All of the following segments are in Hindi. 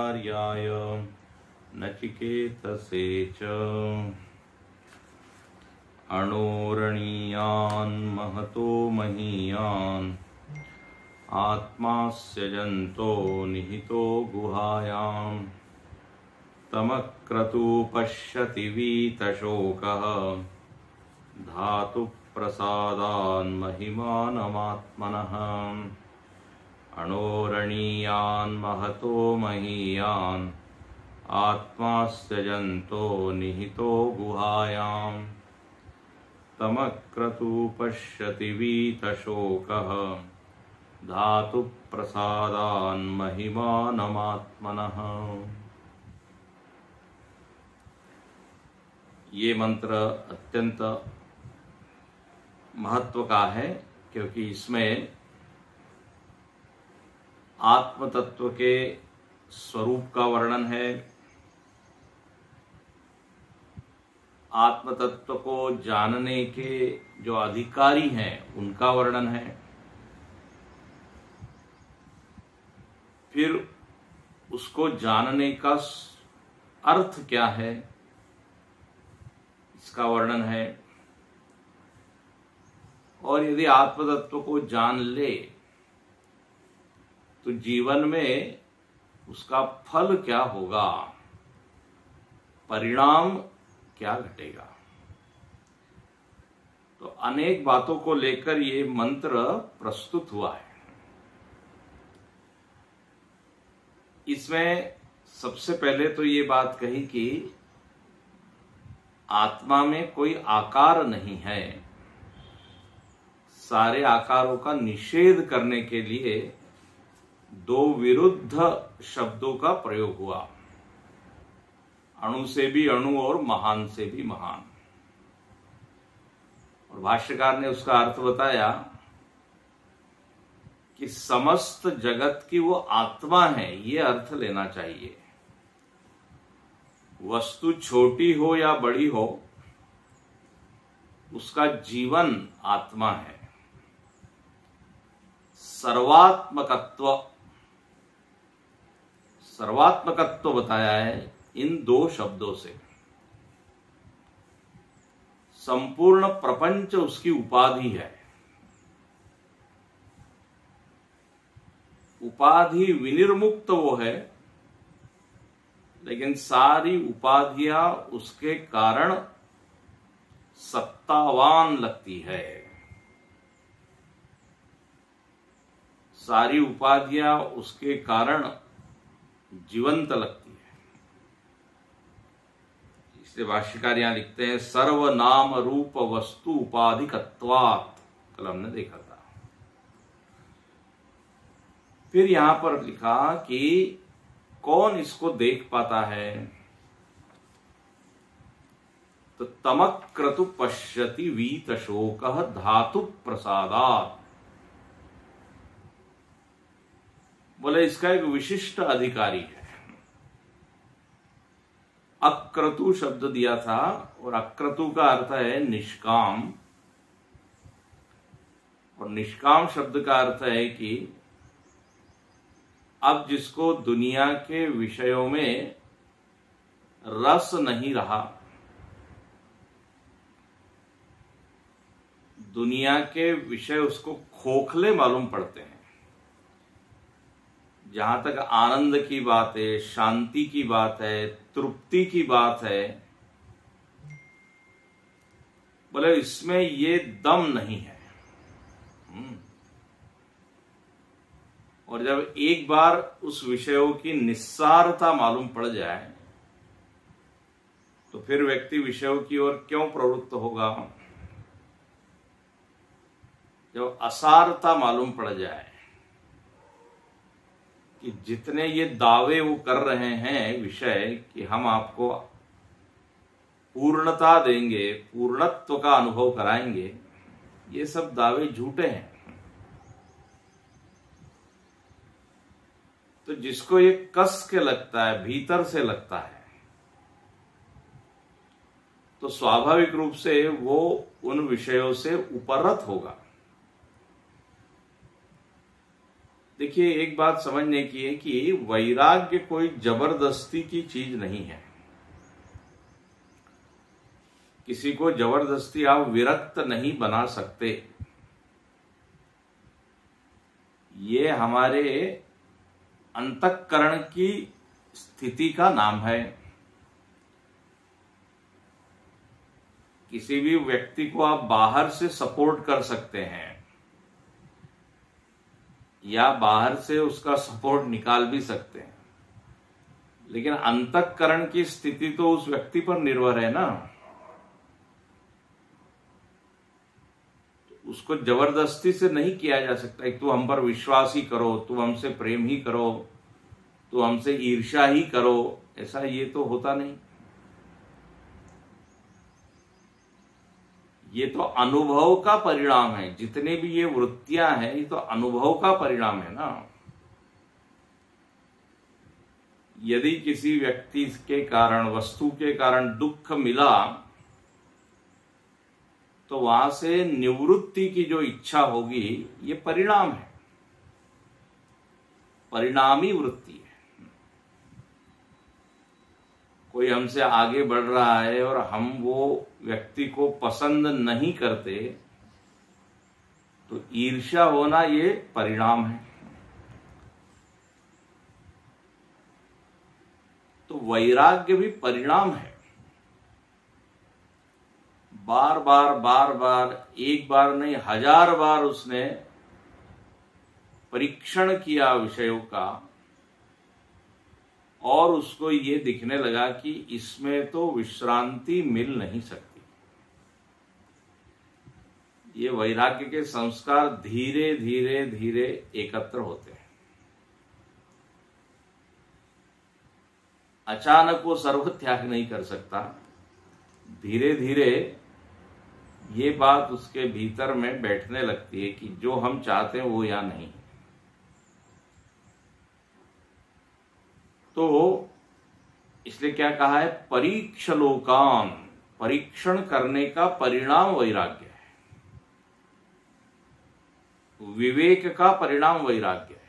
आचार्याय नचिकेतसे च अणोरणीयान् महतो महीयान् आत्मास्य जन्तो निहितो गुहायां तमक्रतु पश्यति वीतशोकः धातु प्रसादान् महिमानमात्मनः अणोरणीयान् महतो महीयान् आत्मास्य जन्तो निहितो गुहायां तमक्रतु पश्यति वीतशोकः धातु प्रसादान् महिमानमात्मनः। ये मंत्र अत्यंत महत्व का है क्योंकि इसमें आत्म तत्व के स्वरूप का वर्णन है, आत्म तत्व को जानने के जो अधिकारी हैं उनका वर्णन है, फिर उसको जानने का अर्थ क्या है इसका वर्णन है, और यदि आत्म तत्व को जान ले तो जीवन में उसका फल क्या होगा, परिणाम क्या घटेगा। तो अनेक बातों को लेकर ये मंत्र प्रस्तुत हुआ है। इसमें सबसे पहले तो ये बात कही कि आत्मा में कोई आकार नहीं है, सारे आकारों का निषेध करने के लिए दो विरुद्ध शब्दों का प्रयोग हुआ, अणु से भी अणु और महान से भी महान। और भाष्यकार ने उसका अर्थ बताया कि समस्त जगत की वो आत्मा है, ये अर्थ लेना चाहिए। वस्तु छोटी हो या बड़ी हो, उसका जीवन आत्मा है। सर्वात्मकत्व बताया है इन दो शब्दों से। संपूर्ण प्रपंच उसकी उपाधि है। उपाधि विनिर्मुक्त वो है, लेकिन सारी उपाधियां उसके कारण सत्तावान लगती है। सारी उपाधियां उसके कारण जीवंत लगती है। इसलिए भाष्यकार यहां लिखते हैं सर्वनाम रूप वस्तु उपाधिकत्वात्। कल हमने देखा था। फिर यहां पर लिखा कि कौन इसको देख पाता है, तो तमक्रतु पश्यति वीतशोकः धातु प्रसादात्। बोले इसका एक विशिष्ट अधिकारी है। अक्रतु शब्द दिया था, और अक्रतु का अर्थ है निष्काम, और निष्काम शब्द का अर्थ है कि अब जिसको दुनिया के विषयों में रस नहीं रहा, दुनिया के विषय उसको खोखले मालूम पड़ते हैं। जहां तक आनंद की बात है, शांति की बात है, तृप्ति की बात है, बोले इसमें ये दम नहीं है। और जब एक बार उस विषयों की निस्सारता मालूम पड़ जाए तो फिर व्यक्ति विषयों की ओर क्यों प्रवृत्त होगा। जब असारता मालूम पड़ जाए कि जितने ये दावे वो कर रहे हैं विषय कि हम आपको पूर्णता देंगे, पूर्णत्व का अनुभव कराएंगे, ये सब दावे झूठे हैं। तो जिसको ये कस के लगता है, भीतर से लगता है, तो स्वाभाविक रूप से वो उन विषयों से उपरत होगा। देखिए, एक बात समझने की है कि वैराग्य कोई जबरदस्ती की चीज नहीं है। किसी को जबरदस्ती आप विरक्त नहीं बना सकते। ये हमारे अंतःकरण की स्थिति का नाम है। किसी भी व्यक्ति को आप बाहर से सपोर्ट कर सकते हैं या बाहर से उसका सपोर्ट निकाल भी सकते हैं, लेकिन अंतःकरण की स्थिति तो उस व्यक्ति पर निर्भर है ना। उसको जबरदस्ती से नहीं किया जा सकता कि तू हम पर विश्वास ही करो, तू हमसे प्रेम ही करो, तू हमसे ईर्ष्या ही करो, ऐसा ये तो होता नहीं। ये तो अनुभव का परिणाम है। जितने भी ये वृत्तियां हैं, ये तो अनुभव का परिणाम है ना। यदि किसी व्यक्ति के कारण, वस्तु के कारण दुख मिला, तो वहां से निवृत्ति की जो इच्छा होगी, ये परिणाम है, परिणामी वृत्ति है। कोई हमसे आगे बढ़ रहा है और हम वो व्यक्ति को पसंद नहीं करते, तो ईर्ष्या होना ये परिणाम है। तो वैराग्य भी परिणाम है। बार बार एक बार नहीं, 1000 बार उसने परीक्षण किया विषयों का, और उसको ये दिखने लगा कि इसमें तो विश्रांति मिल नहीं सकती। ये वैराग्य के संस्कार धीरे धीरे धीरे एकत्र होते हैं। अचानक वो सर्व त्याग नहीं कर सकता। धीरे धीरे ये बात उसके भीतर में बैठने लगती है कि जो हम चाहते हैं वो या नहीं। तो इसलिए क्या कहा है, परीक्षलोकान, परीक्षण करने का परिणाम वैराग्य है। विवेक का परिणाम वैराग्य है।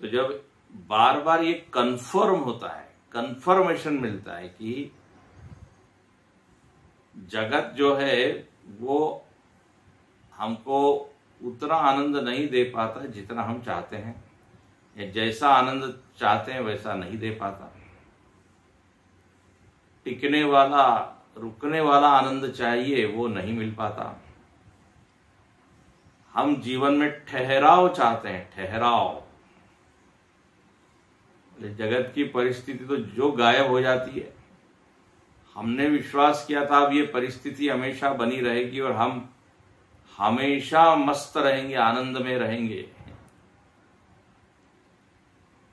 तो जब बार बार ये कंफर्म होता है, कंफर्मेशन मिलता है कि जगत जो है वो हमको उतना आनंद नहीं दे पाता जितना हम चाहते हैं, या जैसा आनंद चाहते हैं वैसा नहीं दे पाता। टिकने वाला, रुकने वाला आनंद चाहिए, वो नहीं मिल पाता। हम जीवन में ठहराव चाहते हैं, ठहराव। जगत की परिस्थिति तो जो गायब हो जाती है, हमने विश्वास किया था अब ये परिस्थिति हमेशा बनी रहेगी और हम हमेशा मस्त रहेंगे, आनंद में रहेंगे।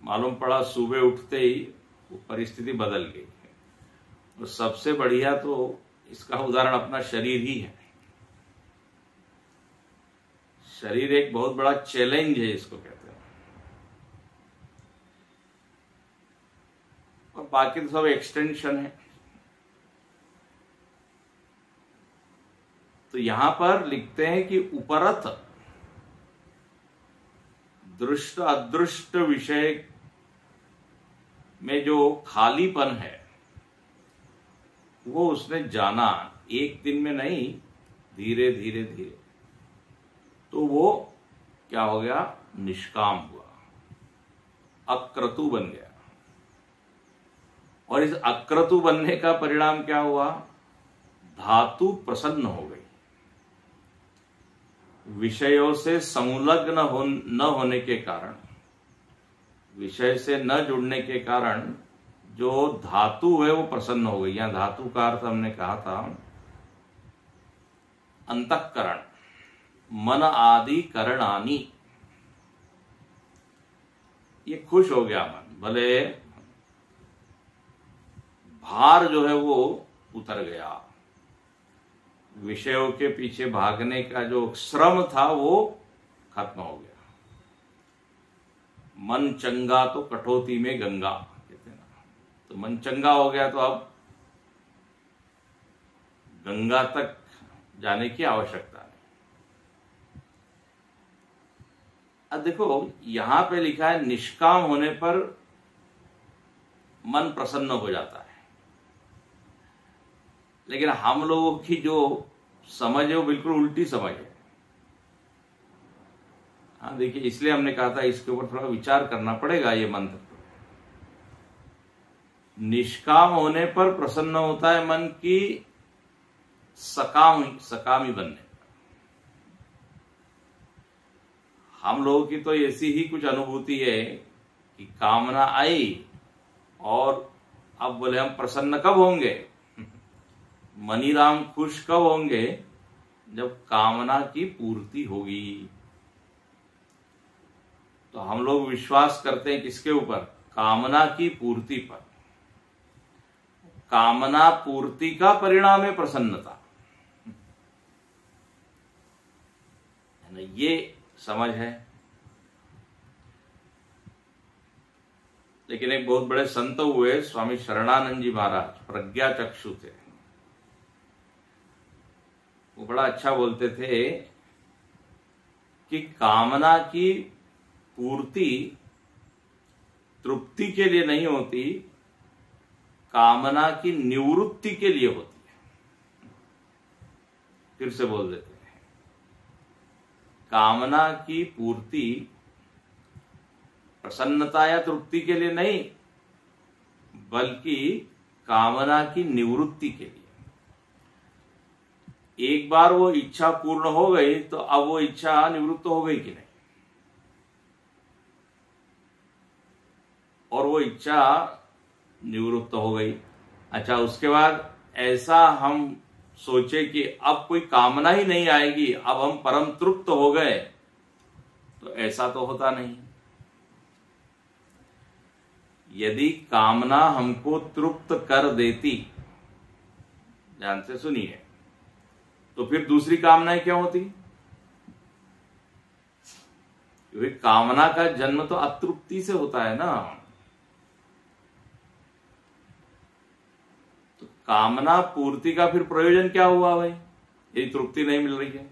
मालूम पड़ा सुबह उठते ही वो परिस्थिति बदल गई। और सबसे बढ़िया तो इसका उदाहरण अपना शरीर ही है। शरीर एक बहुत बड़ा चैलेंज है, इसको कहते हैं। और बाकी तो सब एक्सटेंशन है। तो यहां पर लिखते हैं कि उपरत दृष्ट अदृष्ट विषय में जो खालीपन है वो उसने जाना, एक दिन में नहीं, धीरे धीरे धीरे। तो वो क्या हो गया, निष्काम हुआ, अक्रतु बन गया। और इस अक्रतु बनने का परिणाम क्या हुआ, धातु प्रसन्न हो गई। विषयों से संलग्न न होने के कारण, विषय से न जुड़ने के कारण जो धातु है वो प्रसन्न हो गई। यहां धातु का अर्थ हमने कहा था अंतःकरण, मन आदि करणानी। ये खुश हो गया मन, भले भार जो है वो उतर गया। विषयों के पीछे भागने का जो श्रम था वो खत्म हो गया। मन चंगा तो कठौती में गंगा, कहते हैं ना। तो मन चंगा हो गया तो अब गंगा तक जाने की आवश्यकता नहीं। अब देखो यहां पे लिखा है निष्काम होने पर मन प्रसन्न हो जाता है, लेकिन हम लोगों की जो समझ है वो बिल्कुल उल्टी समझ है। हाँ देखिए, इसलिए हमने कहा था इसके ऊपर थोड़ा विचार करना पड़ेगा। ये मंत्र निष्काम होने पर प्रसन्न होता है मन की सकामी बनने पर। हम लोगों की तो ऐसी ही कुछ अनुभूति है कि कामना आई और अब बोले हम प्रसन्न कब होंगे, मनीराम खुश कब होंगे, जब कामना की पूर्ति होगी। तो हम लोग विश्वास करते हैं किसके ऊपर, कामना की पूर्ति पर। कामना पूर्ति का परिणाम है प्रसन्नता, है ना, ये समझ है। लेकिन एक बहुत बड़े संत हुए स्वामी शरणानंद जी महाराज, प्रज्ञा चक्षु थे। वो बड़ा अच्छा बोलते थे कि कामना की पूर्ति तृप्ति के लिए नहीं होती, कामना की निवृत्ति के लिए होती है। फिर से बोल देते हैं, कामना की पूर्ति प्रसन्नता या तृप्ति के लिए नहीं, बल्कि कामना की निवृत्ति के लिए। एक बार वो इच्छा पूर्ण हो गई तो अब वो इच्छा निवृत्त हो गई कि नहीं, और वो इच्छा निवृत्त हो गई। अच्छा, उसके बाद ऐसा हम सोचे कि अब कोई कामना ही नहीं आएगी, अब हम परम तृप्त हो गए, तो ऐसा तो होता नहीं। यदि कामना हमको तृप्त कर देती, ध्यान से सुनिए, तो फिर दूसरी कामनाएं क्या होती, क्योंकि कामना का जन्म तो अतृप्ति से होता है ना। तो कामना पूर्ति का फिर प्रयोजन क्या हुआ भाई, यदि तृप्ति नहीं मिल रही है?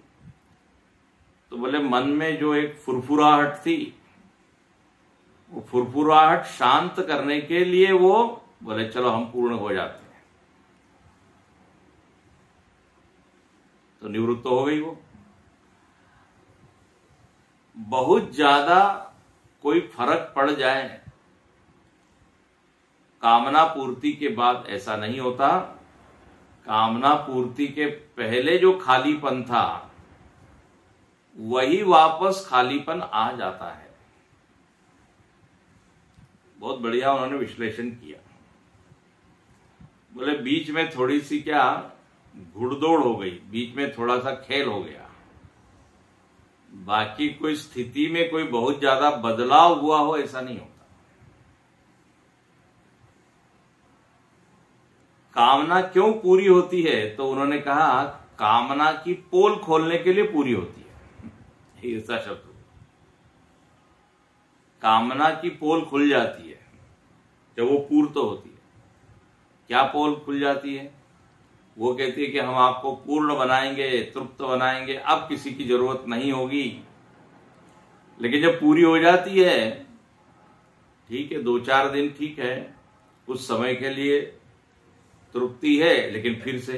तो बोले मन में जो एक फुरफुराहट थी, वो फुरफुराहट शांत करने के लिए वो बोले चलो हम पूर्ण हो जाते हैं, तो निवृत्त हो गई वो। बहुत ज्यादा कोई फर्क पड़ जाए कामना पूर्ति के बाद, ऐसा नहीं होता। कामना पूर्ति के पहले जो खालीपन था वही वापस खालीपन आ जाता है। बहुत बढ़िया उन्होंने विश्लेषण किया। बोले बीच में थोड़ी सी क्या घुड़दौड़ हो गई, बीच में थोड़ा सा खेल हो गया, बाकी कोई स्थिति में कोई बहुत ज्यादा बदलाव हुआ हो ऐसा नहीं होता। कामना क्यों पूरी होती है? तो उन्होंने कहा कामना की पोल खोलने के लिए पूरी होती है। ऐसा शब्द, कामना की पोल खुल जाती है जब वो पूर्त होती है। क्या पोल खुल जाती है? वो कहती है कि हम आपको पूर्ण बनाएंगे, तृप्त बनाएंगे, अब किसी की जरूरत नहीं होगी। लेकिन जब पूरी हो जाती है, ठीक है 2-4 दिन ठीक है, कुछ समय के लिए तृप्ति है, लेकिन फिर से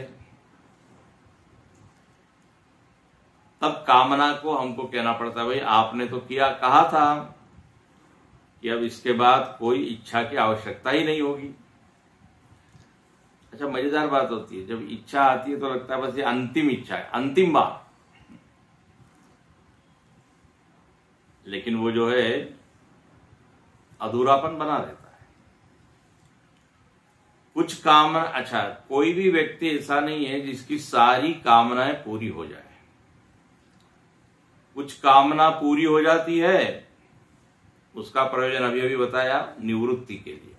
तब कामना को हमको कहना पड़ता है भाई आपने तो किया, कहा था कि अब इसके बाद कोई इच्छा की आवश्यकता ही नहीं होगी। अच्छा, मजेदार बात होती है, जब इच्छा आती है तो लगता है बस ये अंतिम इच्छा है, अंतिम बात, लेकिन वो जो है अधूरापन बना रहता है। कुछ कामना, अच्छा कोई भी व्यक्ति ऐसा नहीं है जिसकी सारी कामनाएं पूरी हो जाए। कुछ कामना पूरी हो जाती है, उसका प्रयोजन अभी अभी बताया निवृत्ति के लिए,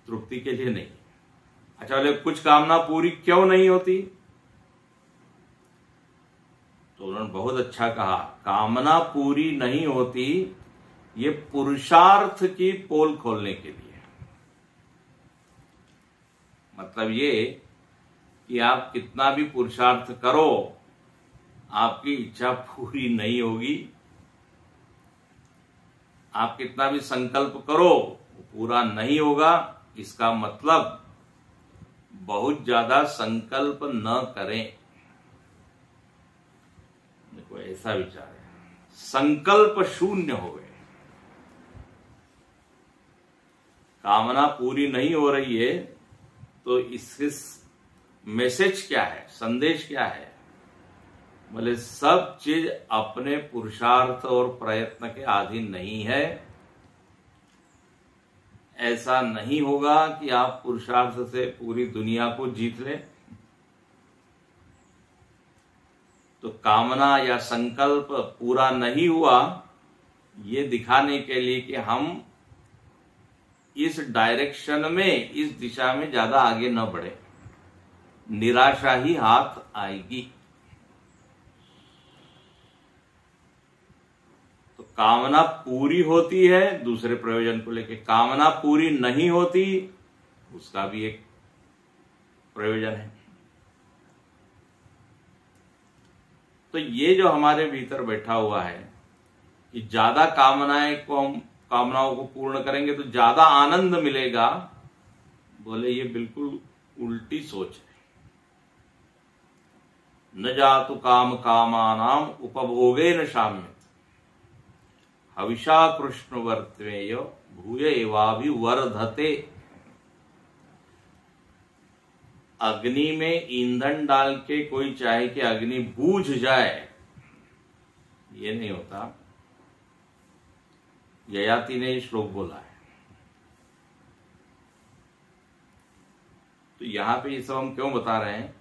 तृप्ति के लिए नहीं। अच्छा, बोले कुछ कामना पूरी क्यों नहीं होती? तो उन्होंने बहुत अच्छा कहा, कामना पूरी नहीं होती ये पुरुषार्थ की पोल खोलने के लिए। मतलब ये कि आप कितना भी पुरुषार्थ करो, आपकी इच्छा पूरी नहीं होगी, आप कितना भी संकल्प करो पूरा नहीं होगा। इसका मतलब बहुत ज्यादा संकल्प न करें। देखो ऐसा विचार है, संकल्प शून्य हो गए, कामना पूरी नहीं हो रही है, तो इसके मैसेज क्या है, संदेश क्या है? बोले सब चीज अपने पुरुषार्थ और प्रयत्न के अधीन नहीं है। ऐसा नहीं होगा कि आप पुरुषार्थ से पूरी दुनिया को जीत लें। तो कामना या संकल्प पूरा नहीं हुआ, ये दिखाने के लिए कि हम इस डायरेक्शन में, इस दिशा में ज्यादा आगे न बढ़े, निराशा ही हाथ आएगी। तो कामना पूरी होती है दूसरे प्रयोजन को लेकर, कामना पूरी नहीं होती उसका भी एक प्रयोजन है। तो ये जो हमारे भीतर बैठा हुआ है कि ज्यादा कामनाओं को पूर्ण करेंगे तो ज्यादा आनंद मिलेगा, बोले ये बिल्कुल उल्टी सोच है। न जातु काम कामानाम उपभोगे न शाम्यत हविषा कृष्ण वर्त्मेय भूय एवाभिवर्धते। अग्नि में ईंधन डाल के कोई चाहे कि अग्नि बूझ जाए, ये नहीं होता। ययाति ने ये श्लोक बोला है। तो यहां पे ये सब हम क्यों बता रहे हैं?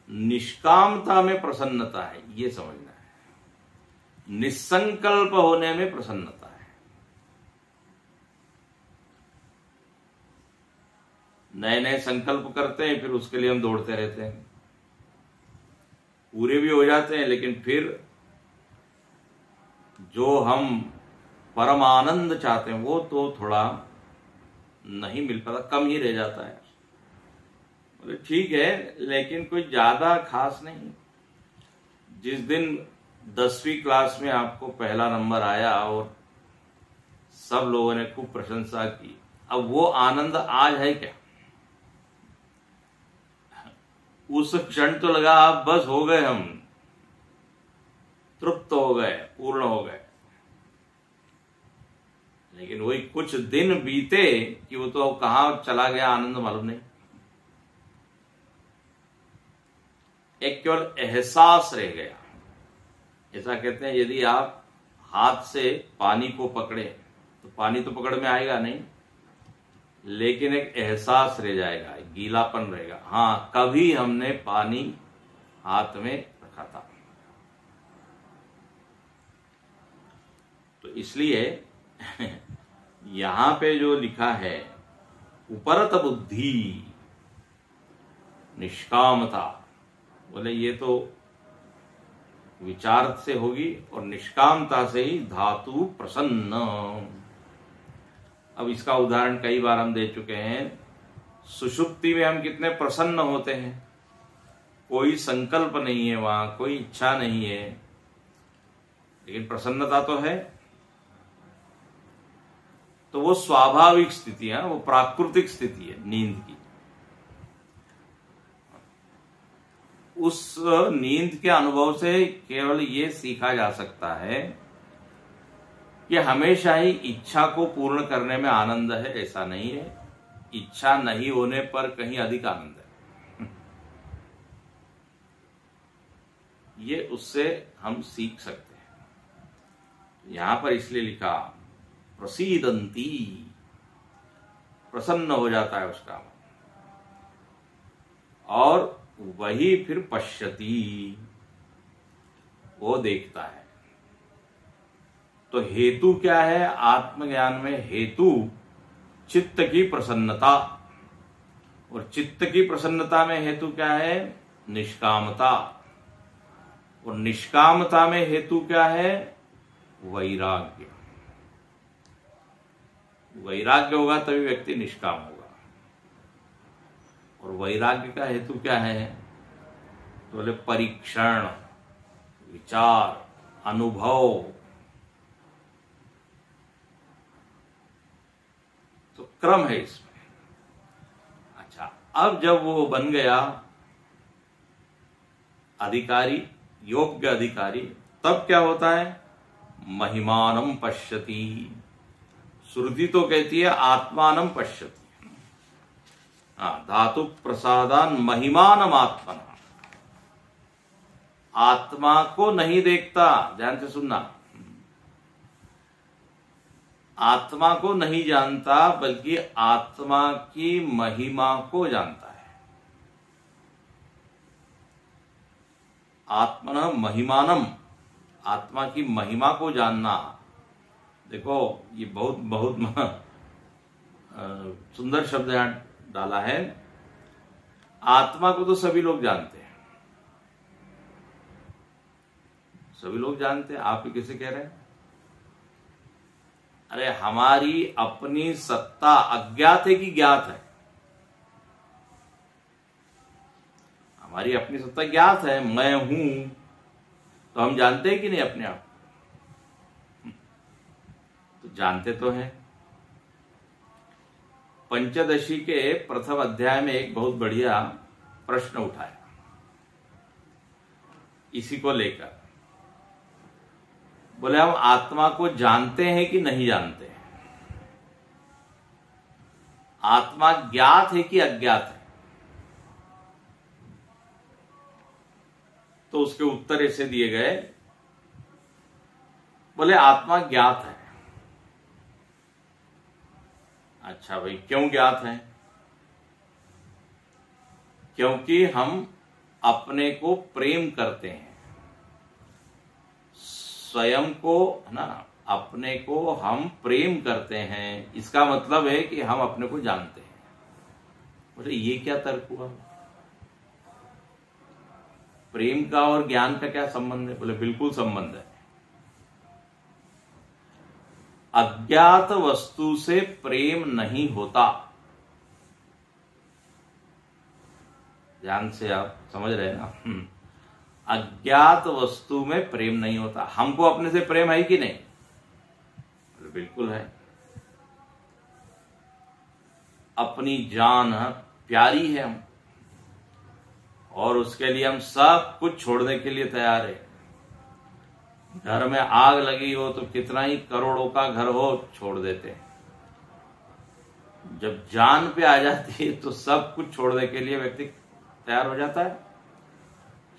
निष्कामता में प्रसन्नता है, ये समझना है। निसंकल्प होने में प्रसन्नता है। नए नए संकल्प करते हैं, फिर उसके लिए हम दौड़ते रहते हैं, पूरे भी हो जाते हैं, लेकिन फिर जो हम परम आनंद चाहते हैं वो तो थोड़ा नहीं मिल पाता, कम ही रह जाता है। बोले ठीक है, लेकिन कोई ज्यादा खास नहीं। जिस दिन 10वीं क्लास में आपको पहला नंबर आया और सब लोगों ने खूब प्रशंसा की, अब वो आनंद आज है क्या? उस क्षण तो लगा आप बस हो गए, हम तृप्त हो गए, पूर्ण हो गए। लेकिन वही कुछ दिन बीते कि वो तो कहां चला गया आनंद, मालूम नहीं। एक केवल एहसास रह गया। ऐसा कहते हैं, यदि आप हाथ से पानी को पकड़े तो पानी तो पकड़ में आएगा नहीं, लेकिन एक एहसास रह जाएगा, गीलापन रहेगा। हाँ, कभी हमने पानी हाथ में रखा था। तो इसलिए यहां पे जो लिखा है, उपरत बुद्धि निष्कामता, बोले ये तो विचार से होगी और निष्कामता से ही धातु प्रसन्न। अब इसका उदाहरण कई बार हम दे चुके हैं। सुषुप्ति में हम कितने प्रसन्न होते हैं, कोई संकल्प नहीं है वहां, कोई इच्छा नहीं है, लेकिन प्रसन्नता तो है। तो वो स्वाभाविक स्थिति है, वो प्राकृतिक स्थिति है नींद की। उस नींद के अनुभव से केवल ये सीखा जा सकता है कि हमेशा ही इच्छा को पूर्ण करने में आनंद है, ऐसा नहीं है। इच्छा नहीं होने पर कहीं अधिक आनंद है। ये उससे हम सीख सकते हैं। यहां पर इसलिए लिखा प्रसीदंती, प्रसन्न हो जाता है उसका, और वही फिर पश्यति, वो देखता है। तो हेतु क्या है आत्मज्ञान में? हेतु चित्त की प्रसन्नता, और चित्त की प्रसन्नता में हेतु क्या है? निष्कामता, और निष्कामता में हेतु क्या है? वैराग्य। वैराग्य होगा तभी व्यक्ति निष्काम होगा। और वैराग्य का हेतु क्या है? तो बोले परीक्षण, विचार, अनुभव। तो क्रम है इसमें। अच्छा, अब जब वो बन गया अधिकारी, योग्य अधिकारी, तब क्या होता है? महिमानम पश्यति। श्रुति तो कहती है आत्मानम पश्यति। धातु प्रसादान महिमानम आत्मना। आत्मा को नहीं देखता, ध्यान से सुनना, आत्मा को नहीं जानता बल्कि आत्मा की महिमा को जानता है। आत्मना महिमानम, आत्मा की महिमा को जानना। देखो ये बहुत बहुत सुंदर शब्द यहां डाला है। आत्मा को तो सभी लोग जानते हैं, सभी लोग जानते हैं। आप ही कैसे कह रहे हैं? अरे हमारी अपनी सत्ता अज्ञात है कि ज्ञात है? हमारी अपनी सत्ता ज्ञात है, मैं हूं, तो हम जानते हैं कि नहीं अपने आप? तो जानते तो हैं। पंचदशी के प्रथम अध्याय में एक बहुत बढ़िया प्रश्न उठाया इसी को लेकर। बोले हम आत्मा को जानते हैं कि नहीं जानते हैं? आत्मा ज्ञात है कि अज्ञात है? तो उसके उत्तर ऐसे दिए गए, बोले आत्मा ज्ञात है। अच्छा भाई, क्यों ज्ञात है? क्योंकि हम अपने को प्रेम करते हैं, स्वयं को, है ना, अपने को हम प्रेम करते हैं। इसका मतलब है कि हम अपने को जानते हैं। बोले ये क्या तर्क हुआ? प्रेम का और ज्ञान का क्या संबंध है? बोले बिल्कुल संबंध है। अज्ञात वस्तु से प्रेम नहीं होता। ध्यान से आप समझ रहे हैं ना? अज्ञात वस्तु में प्रेम नहीं होता। हमको अपने से प्रेम है कि नहीं? बिल्कुल है। अपनी जान प्यारी है हम, और उसके लिए हम सब कुछ छोड़ने के लिए तैयार है। घर में आग लगी हो तो कितना ही करोड़ों का घर हो छोड़ देते हैं। जब जान पे आ जाती है तो सब कुछ छोड़ने के लिए व्यक्ति तैयार हो जाता है।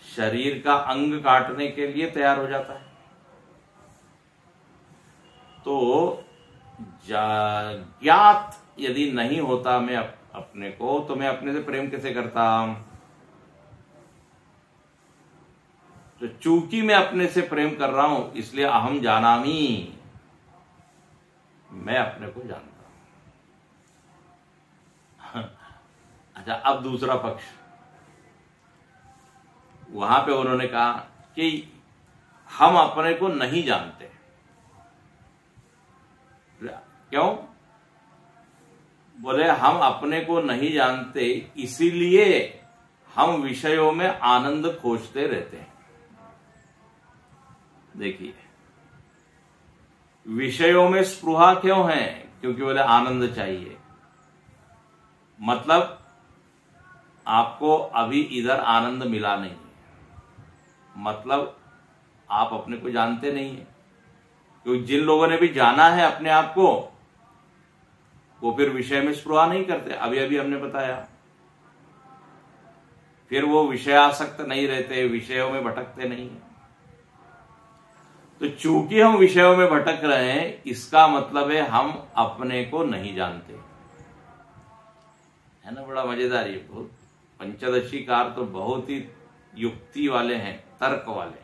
शरीर का अंग काटने के लिए तैयार हो जाता है। तो ज्ञात यदि नहीं होता मैं अपने को, तो मैं अपने से प्रेम कैसे करता? तो चूंकि मैं अपने से प्रेम कर रहा हूं, इसलिए अहम जानामि, मैं अपने को जानता हूं। अच्छा, अब दूसरा पक्ष, वहां पे उन्होंने कहा कि हम अपने को नहीं जानते। क्यों? बोले हम अपने को नहीं जानते, इसीलिए हम विषयों में आनंद खोजते रहते हैं। देखिए, विषयों में स्पृहा क्यों है? क्योंकि बोले आनंद चाहिए। मतलब आपको अभी इधर आनंद मिला नहीं है, मतलब आप अपने को जानते नहीं है। क्योंकि जिन लोगों ने भी जाना है अपने आप को, वो फिर विषय में स्पृहा नहीं करते। अभी अभी हमने बताया, फिर वो विषयासक्त नहीं रहते, विषयों में भटकते नहीं है। तो चूंकि हम विषयों में भटक रहे हैं, इसका मतलब है हम अपने को नहीं जानते। है ना, बड़ा मजेदार। ये बहुत पंचदशीकार तो बहुत ही युक्ति वाले हैं, तर्क वाले हैं।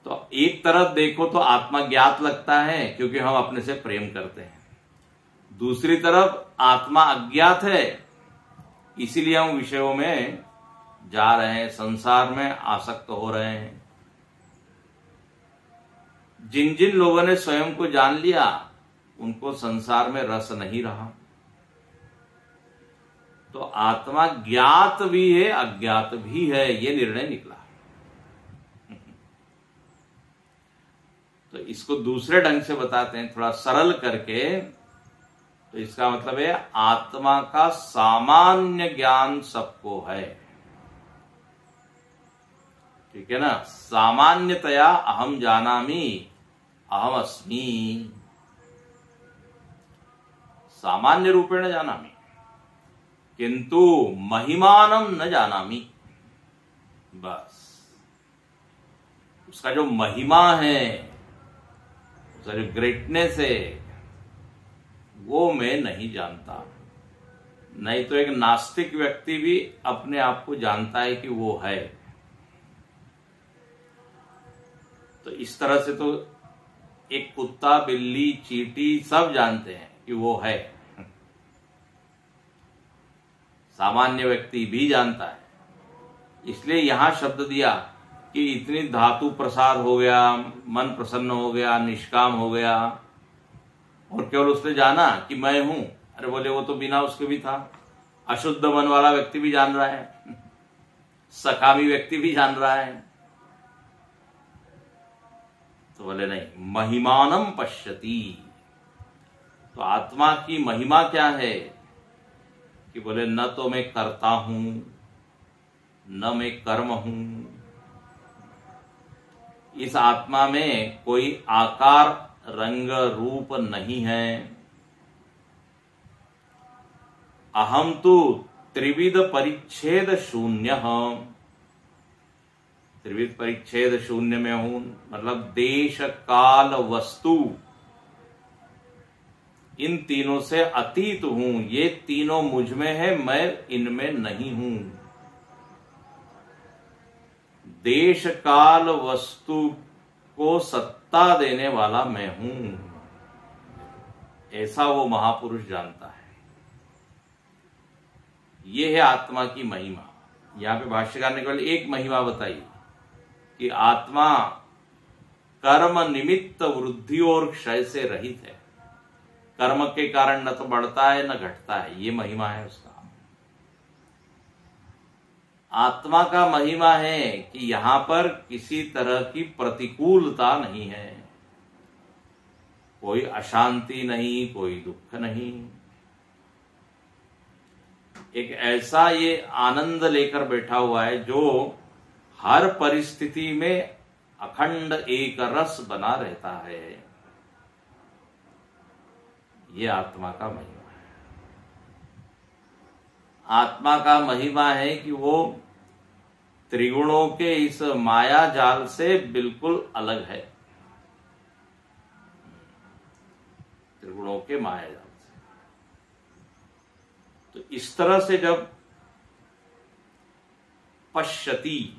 तो एक तरफ देखो तो आत्मा ज्ञात लगता है क्योंकि हम अपने से प्रेम करते हैं। दूसरी तरफ आत्मा अज्ञात है, इसीलिए हम विषयों में जा रहे हैं, संसार में आसक्त हो रहे हैं। जिन जिन लोगों ने स्वयं को जान लिया, उनको संसार में रस नहीं रहा। तो आत्मा ज्ञात भी है, अज्ञात भी है, ये निर्णय निकला। तो इसको दूसरे ढंग से बताते हैं, थोड़ा सरल करके। तो इसका मतलब है आत्मा का सामान्य ज्ञान सबको है। ठीक है ना, सामान्यतया अहम जानामि, अहम अस्मि, सामान्य रूपेण जानामि, किंतु महिमानम न जानामि। बस उसका जो महिमा है, उसका जो ग्रेटनेस है, वो मैं नहीं जानता। नहीं तो एक नास्तिक व्यक्ति भी अपने आप को जानता है कि वो है। तो इस तरह से तो एक कुत्ता, बिल्ली, चींटी सब जानते हैं कि वो है। सामान्य व्यक्ति भी जानता है। इसलिए यहां शब्द दिया कि इतनी धातु प्रसाद हो गया, मन प्रसन्न हो गया, निष्काम हो गया, और केवल उसने जाना कि मैं हूं। अरे बोले वो तो बिना उसके भी था। अशुद्ध मन वाला व्यक्ति भी जान रहा है, सकामी व्यक्ति भी जान रहा है। तो बोले नहीं, महिमानम पश्यति। तो आत्मा की महिमा क्या है कि बोले न तो मैं करता हूं, न मैं कर्म हूं। इस आत्मा में कोई आकार, रंग, रूप नहीं है। अहम तो त्रिविध परिच्छेद शून्य, त्रिविध परिच्छेद शून्य में हूं, मतलब देश, काल, वस्तु, इन तीनों से अतीत हूं। ये तीनों मुझ में है, मैं इनमें नहीं हूं। देश, काल, वस्तु को सत्ता देने वाला मैं हूं, ऐसा वो महापुरुष जानता है। ये है आत्मा की महिमा। यहां पे भाष्यकार ने केवल एक महिमा बताई कि आत्मा कर्म निमित्त वृद्धि और क्षय से रहित है। कर्म के कारण न तो बढ़ता है न घटता है, ये महिमा है उसका। आत्मा का महिमा है कि यहां पर किसी तरह की प्रतिकूलता नहीं है, कोई अशांति नहीं, कोई दुख नहीं। एक ऐसा ये आनंद लेकर बैठा हुआ है जो हर परिस्थिति में अखंड एक रस बना रहता है। ये आत्मा का महिमा है। आत्मा का महिमा है कि वो त्रिगुणों के इस माया जाल से बिल्कुल अलग है। त्रिगुणों के माया जाल से। तो इस तरह से जब पश्यति,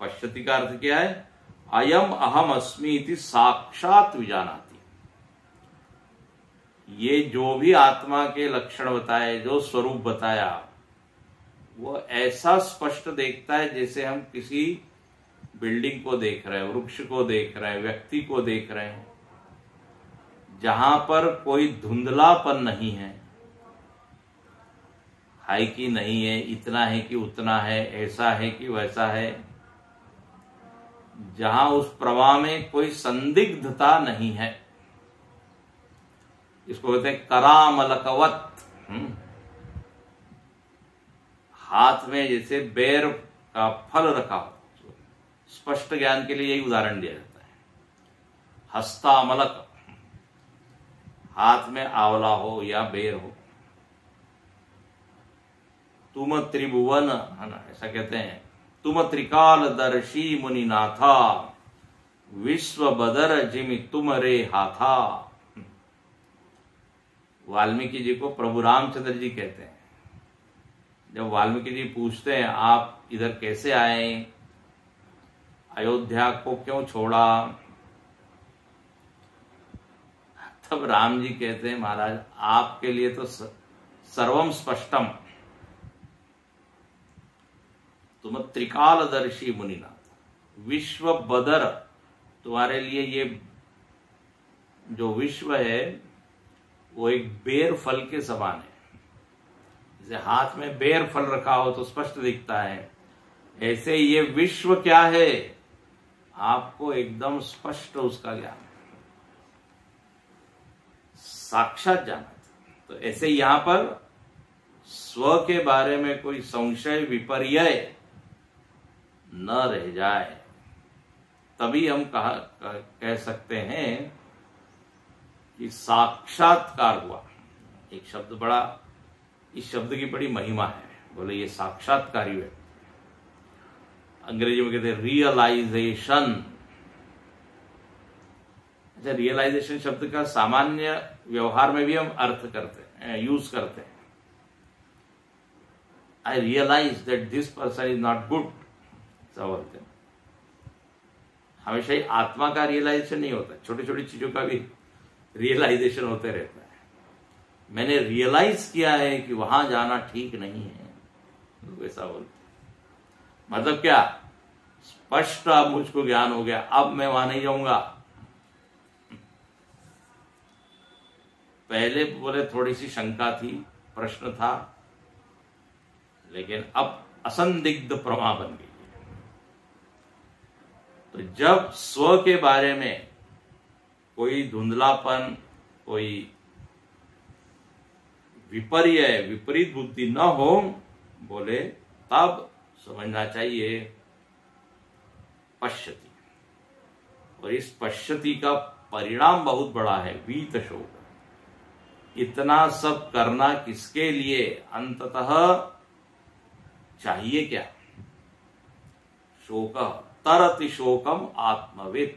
पश्यति का अर्थ क्या है? अयम अहम अस्मि इति साक्षात विजानाति। ये जो भी आत्मा के लक्षण बताए, जो स्वरूप बताया, वो ऐसा स्पष्ट देखता है जैसे हम किसी बिल्डिंग को देख रहे हैं, वृक्ष को देख रहे हैं, व्यक्ति को देख रहे हैं, जहां पर कोई धुंधलापन नहीं है कि नहीं है, इतना है कि उतना है, ऐसा है कि वैसा है, जहां उस प्रवाह में कोई संदिग्धता नहीं है। इसको कहते हैं करामलकवत। हाथ में जैसे बेर का फल रखा हो, स्पष्ट ज्ञान के लिए यही उदाहरण दिया जाता है। हस्तामलक, हाथ में आंवला हो या बेर हो। तुम त्रिभुवन, है ना, ऐसा कहते हैं। तुम त्रिकालदर्शी मुनिनाथा, विश्व बदर जिमि तुम रे हाथा। वाल्मीकि जी को प्रभु रामचंद्र जी कहते हैं। जब वाल्मीकि जी पूछते हैं आप इधर कैसे आए, अयोध्या को क्यों छोड़ा, तब राम जी कहते हैं महाराज आपके लिए तो सर्वम स्पष्टम, तुम त्रिकालदर्शी मुनिनाथ, विश्व बदर, तुम्हारे लिए ये जो विश्व है वो एक बेर फल के समान है। जैसे हाथ में बेर फल रखा हो तो स्पष्ट दिखता है, ऐसे ये विश्व क्या है आपको एकदम स्पष्ट उसका ज्ञान है। साक्षात जाना था। तो ऐसे यहां पर स्व के बारे में कोई संशय विपर्य न रह जाए, तभी हम कह सकते हैं कि साक्षात्कार हुआ। एक शब्द बड़ा, इस शब्द की बड़ी महिमा है। बोले ये साक्षात्कारी है, अंग्रेजी में कहते हैं रियलाइजेशन। अच्छा, रियलाइजेशन शब्द का सामान्य व्यवहार में भी हम अर्थ करते हैं, यूज करते हैं। I realize that this person is not good, ऐसा बोलते हैं। हमेशा ही आत्मा का रियलाइजेशन नहीं होता, छोटी छोटी चीजों का भी रियलाइजेशन होते रहता है। मैंने रियलाइज किया है कि वहां जाना ठीक नहीं है, लोग ऐसा बोलते। मतलब क्या, स्पष्ट अब मुझको ज्ञान हो गया, अब मैं वहां नहीं जाऊंगा। पहले बोले थोड़ी सी शंका थी, प्रश्न था, लेकिन अब असंदिग्ध प्रमा बन गई। तो जब स्व के बारे में कोई धुंधलापन, कोई विपर्य, विपरीत बुद्धि न हो, बोले तब समझना चाहिए पश्यति। और इस पश्यति का परिणाम बहुत बड़ा है, वीत शोक। इतना सब करना किसके लिए, अंततः चाहिए क्या? शोक तरति शोकम आत्मवित्।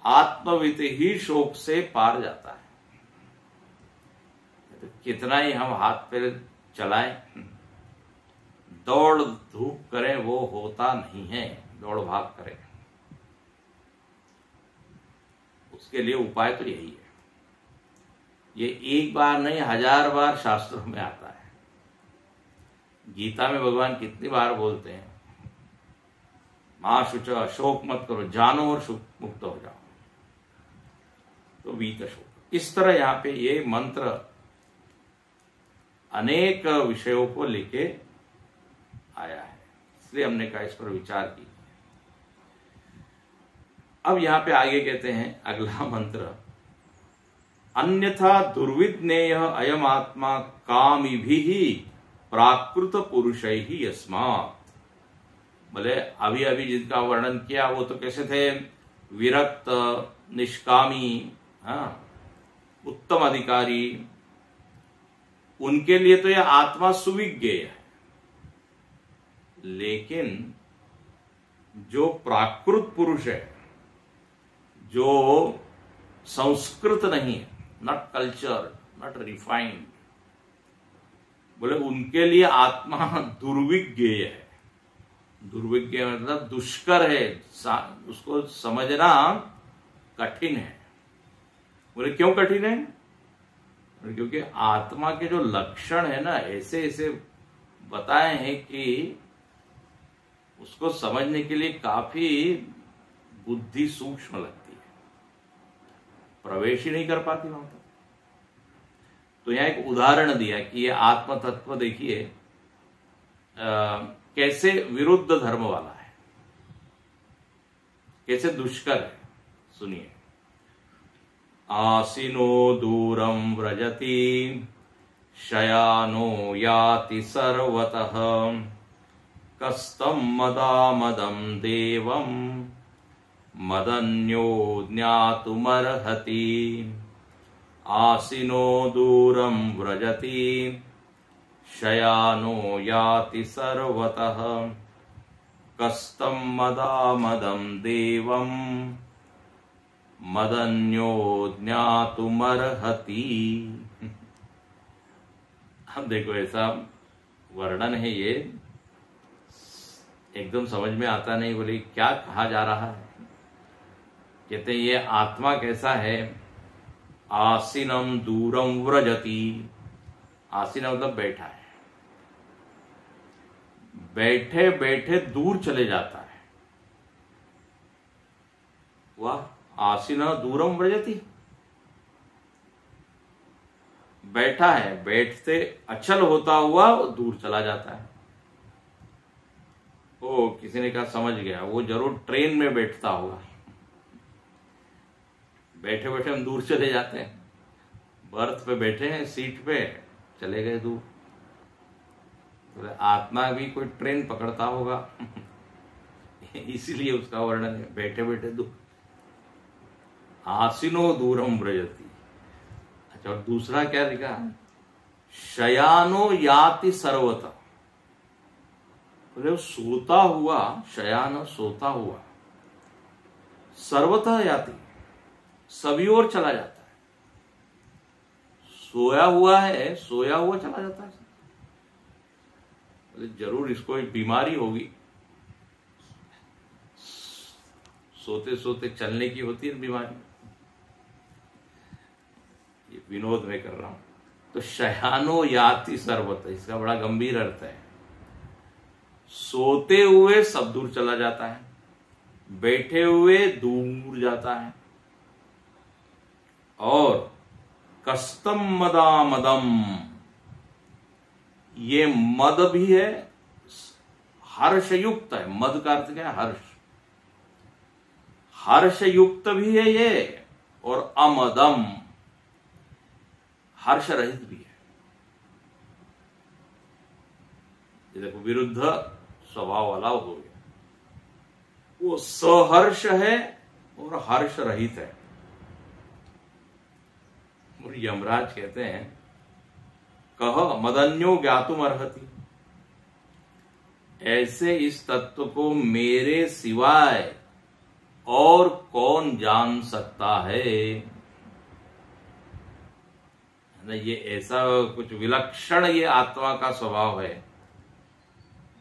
आत्मवित ही शोक से पार जाता है। तो कितना ही हम हाथ पैर चलाएं, दौड़ धूप करें, वो होता नहीं है। दौड़ भाग करें, उसके लिए उपाय तो यही है। ये एक बार नहीं, 1000 बार शास्त्रों में आता है। गीता में भगवान कितनी बार बोलते हैं, मां शुच, शोक मत करो, जानो और शोक मुक्त हो जाओ। तो वीत शोक, इस तरह यहां पे ये मंत्र अनेक विषयों को लेके आया है, इसलिए हमने कहा इस पर विचार की। अब यहां पे आगे कहते हैं अगला मंत्र, अन्यथा दुर्विज्ञेय अयम आत्मा कामिभिः प्राकृत पुरुषैः यस्मात्। बोले अभी अभी जिनका वर्णन किया वो तो कैसे थे, विरक्त, निष्कामी, उत्तम अधिकारी, उनके लिए तो यह आत्मा सुविज्ञेय है। लेकिन जो प्राकृत पुरुष है, जो संस्कृत नहीं है, नॉट कल्चर, नॉट रिफाइंड, बोले उनके लिए आत्मा दुर्विज्ञेय है। दुर्विज्ञेय मतलब दुष्कर है, उसको समझना कठिन है। बोले क्यों कठिन है? क्योंकि आत्मा के जो लक्षण है ना, ऐसे ऐसे बताए हैं कि उसको समझने के लिए काफी बुद्धि सूक्ष्म लगती है, प्रवेश ही नहीं कर पाती वहां तक। तो यहां एक उदाहरण दिया कि ये आत्म तत्व देखिए कैसे विरुद्ध धर्म वाला है, कैसे दुष्कर है। सुनिए, आसीनो दूरम व्रजति शयानो याति सर्वतः कस्तम मदामदं देवं मदन्यो ज्ञातुमर्हति। आसीनो दूरं व्रजति शयानो याति सर्वतः कस्तम मदामदं देवं मदन्यो ज्ञातुमर्हति। अब देखो ऐसा वर्णन है, ये एकदम समझ में आता नहीं। बोले क्या कहा जा रहा है? कहते ये आत्मा कैसा है, आसीनम दूरम व्रजति। आसीन मतलब बैठा है, बैठे बैठे दूर चले जाता है। वाह, आसीन दूरम व्रजति, बैठा है, बैठते अचल होता हुआ दूर चला जाता है। ओ, किसी ने कहा समझ गया, वो जरूर ट्रेन में बैठता होगा। बैठे बैठे हम दूर चले जाते हैं, बर्थ पे बैठे हैं, सीट पे चले गए दूर। तो आत्मा भी कोई ट्रेन पकड़ता होगा इसीलिए उसका वर्णन है बैठे बैठे दूर। आसीनो दूरम व्रजति। अच्छा, और दूसरा क्या लिखा? शयानो याति सर्वतः। बोले सोता हुआ, शयान सोता हुआ, सर्वतः याति, सभी ओर चला जाता है। सोया हुआ है, सोया हुआ चला जाता है। बोले जरूर इसको एक बीमारी होगी, सोते सोते चलने की होती है बीमारी। ये विनोद में कर रहा हूं। तो शयानो याति सर्वतः, इसका बड़ा गंभीर अर्थ है। सोते हुए सब दूर चला जाता है, बैठे हुए दूर जाता है। और कस्तम मदा मदम, ये मद भी है, हर्षयुक्त है। मद का अर्थ क्या है? हर्ष। हर्षयुक्त भी है ये, और अमदम, हर्ष रहित भी है। ये देखो, विरुद्ध स्वभाव वाला हो गया। वो सहर्ष है और हर्ष रहित है। और यमराज कहते हैं, कह मदन्यो ज्ञातुम अर्हति। ऐसे इस तत्व को मेरे सिवाय और कौन जान सकता है? ये ऐसा कुछ विलक्षण ये आत्मा का स्वभाव है,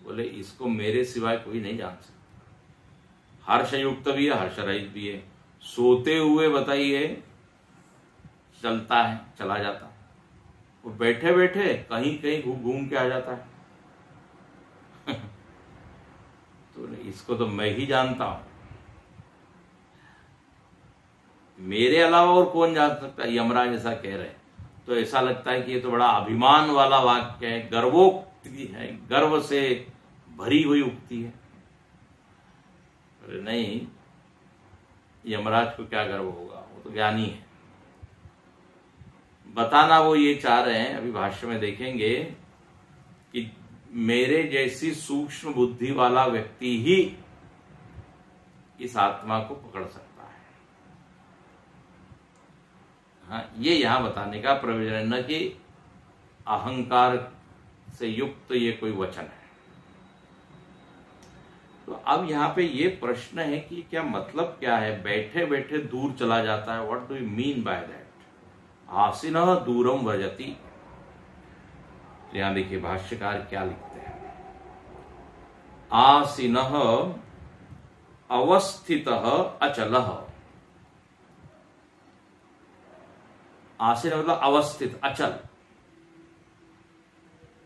बोले इसको मेरे सिवाय कोई नहीं जान सकता। हर्षयुक्त भी है, हर्ष रहित भी है। सोते हुए बताइए चलता है, चला जाता है। वो बैठे बैठे कहीं कहीं घूम के आ जाता है तो इसको तो मैं ही जानता हूं, मेरे अलावा और कौन जान सकता है? यमराज ऐसा कह रहे हैं। तो ऐसा लगता है कि ये तो बड़ा अभिमान वाला वाक्य है, गर्वोक्ति है, गर्व से भरी हुई उक्ति है। अरे नहीं, यमराज को क्या गर्व होगा, वो तो ज्ञानी है। बताना वो ये चाह रहे हैं, अभी भाष्य में देखेंगे कि मेरे जैसी सूक्ष्म बुद्धि वाला व्यक्ति ही इस आत्मा को पकड़ सकता है। हाँ, ये यहां बताने का प्रयोजन है, न कि अहंकार से युक्त ये कोई वचन है। तो अब यहां पे ये प्रश्न है कि क्या मतलब क्या है, बैठे बैठे दूर चला जाता है? What do you mean by that? आसीनः दूरम व्रजति। यहां देखिए भाष्यकार क्या लिखते हैं, आसीनः अवस्थितः अचलः। आसीन मतलब अवस्थित, अचल,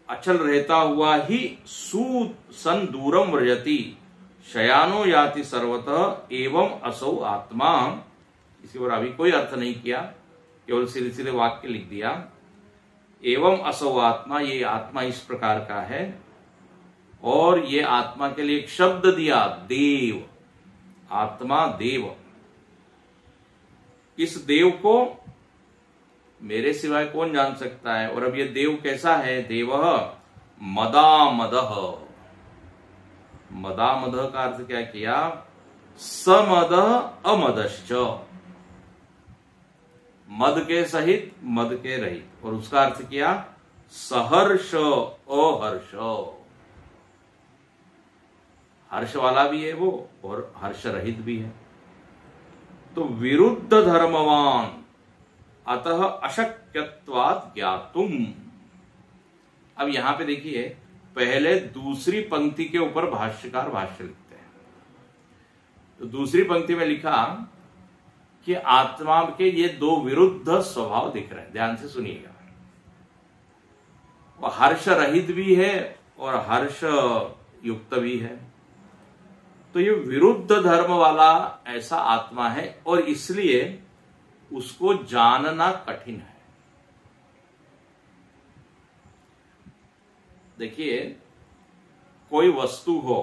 अचल रहता हुआ ही सन दूरम व्रजति शयानो याति सर्वतः एवं असौ आत्मा। इसके ऊपर अभी कोई अर्थ नहीं किया, केवल सीधे सीधे वाक्य लिख दिया। एवं असौ आत्मा, ये आत्मा इस प्रकार का है। और ये आत्मा के लिए एक शब्द दिया, देव। आत्मा देव। इस देव को मेरे सिवाय कौन जान सकता है? और अब ये देव कैसा है? देवः मदामदः। मदामदः का अर्थ क्या किया? समदः अमदश्च, मद के सहित मद के रहित। और उसका अर्थ किया सहर्ष अहर्ष। हर्ष वाला भी है वो और हर्ष रहित भी है। तो विरुद्ध धर्मवान अतः अशक्यत्वात् ज्ञातुम। अब यहां पे देखिए, पहले दूसरी पंक्ति के ऊपर भाष्यकार भाष्य लिखते हैं। तो दूसरी पंक्ति में लिखा कि आत्मा के ये दो विरुद्ध स्वभाव दिख रहे हैं, ध्यान से सुनिएगा। वो हर्ष रहित भी है और हर्ष युक्त भी है। तो ये विरुद्ध धर्म वाला ऐसा आत्मा है और इसलिए उसको जानना कठिन है। देखिए, कोई वस्तु हो